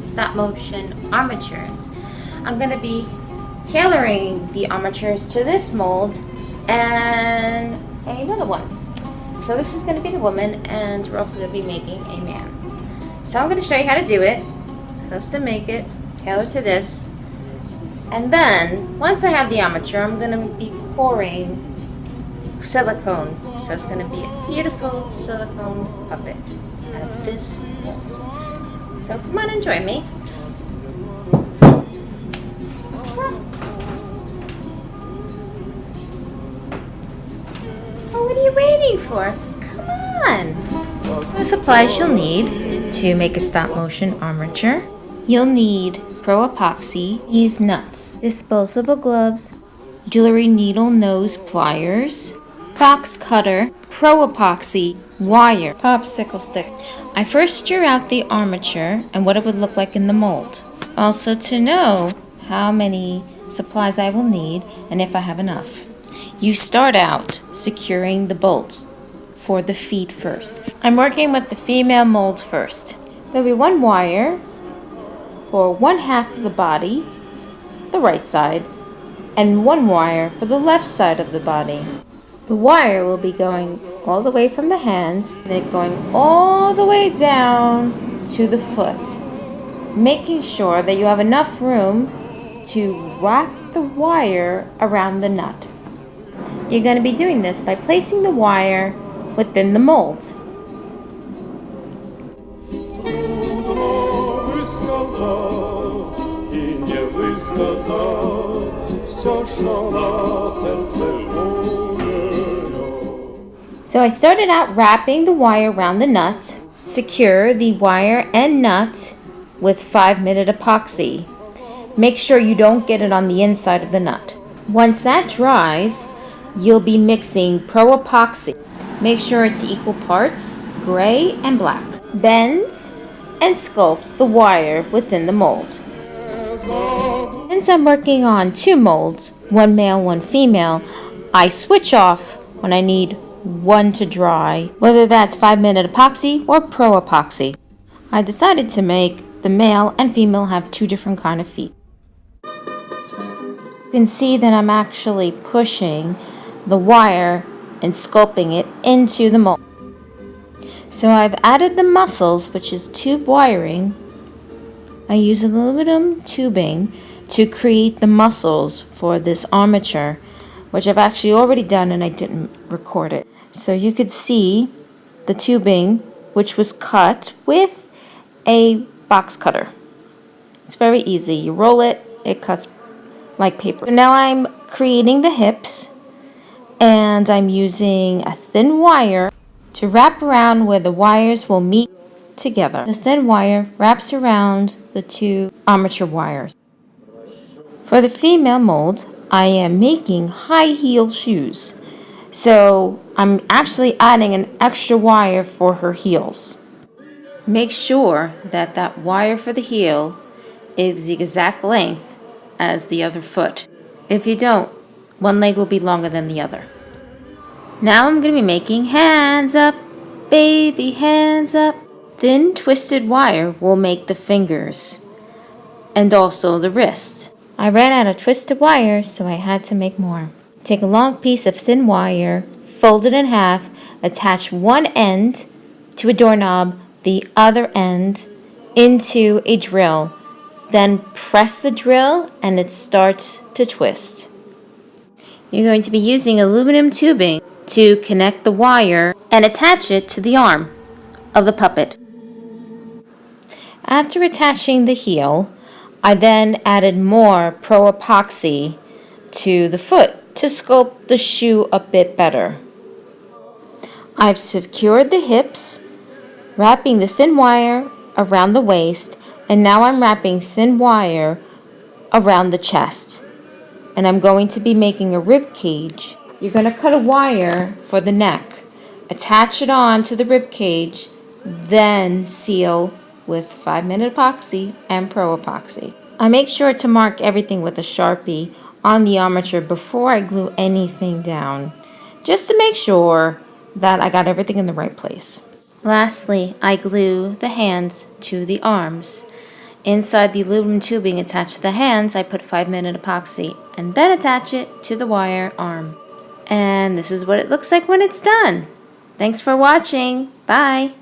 stop motion armatures. I'm going to be tailoring the armatures to this mold and another one. So this is going to be the woman, and we're also going to be making a man. So I'm going to show you how to do it, custom make it, tailor to this, and then once I have the armature, I'm going to be pouring silicone. So it's going to be a beautiful silicone puppet out of this mold. So come on and join me. Oh, what are you waiting for? Come on. The supplies you'll need to make a stop motion armature. You'll need pro epoxy, these nuts, disposable gloves, jewelry needle nose pliers, box cutter, pro epoxy, wire, popsicle stick. I first drew out the armature and what it would look like in the mold. Also to know how many supplies I will need and if I have enough. You start out securing the bolts for the feet first. I'm working with the female mold first. There'll be one wire for 1/2 of the body, the right side, and one wire for the left side of the body. The wire will be going all the way from the hands and then going all the way down to the foot, making sure that you have enough room to wrap the wire around the nut. You're going to be doing this by placing the wire within the mold. So I started out wrapping the wire around the nut. Secure the wire and nut with 5-minute epoxy. Make sure you don't get it on the inside of the nut. Once that dries, you'll be mixing pro epoxy. Make sure it's equal parts, gray and black. Bend and sculpt the wire within the mold. Since I'm working on 2 molds, one male, one female, I switch off when I need one to dry, whether that's 5-minute epoxy or pro epoxy. I decided to make the male and female have 2 different kind of feet. You can see that I'm actually pushing the wire and sculpting it into the mold. So I've added the muscles, which is tube wiring. I use aluminum tubing to create the muscles for this armature, which I've actually already done and I didn't record it. So you could see the tubing, which was cut with a box cutter. It's very easy. You roll it, it cuts like paper. So now I'm creating the hips, and I'm using a thin wire to wrap around where the wires will meet together. The thin wire wraps around the 2 armature wires. For the female mold, I am making high heel shoes. So I'm actually adding an extra wire for her heels. Make sure that that wire for the heel is the exact length as the other foot. If you don't, one leg will be longer than the other. Now I'm going to be making hands up, baby hands up. Thin twisted wire will make the fingers and also the wrist. I ran out of twisted wire, so I had to make more. Take a long piece of thin wire, fold it in half, attach one end to a doorknob, the other end into a drill. Then press the drill and it starts to twist. You're going to be using aluminum tubing to connect the wire and attach it to the arm of the puppet. After attaching the heel, I then added more pro epoxy to the foot to sculpt the shoe a bit better. I've secured the hips, wrapping the thin wire around the waist, and now I'm wrapping thin wire around the chest. And I'm going to be making a rib cage. You're going to cut a wire for the neck, attach it on to the rib cage, then seal with 5-minute epoxy and pro epoxy. I make sure to mark everything with a Sharpie on the armature before I glue anything down, just to make sure that I got everything in the right place. Lastly, I glue the hands to the arms. Inside the aluminum tubing attached to the hands, I put 5-minute epoxy and then attach it to the wire arm. And this is what it looks like when it's done. Thanks for watching. Bye.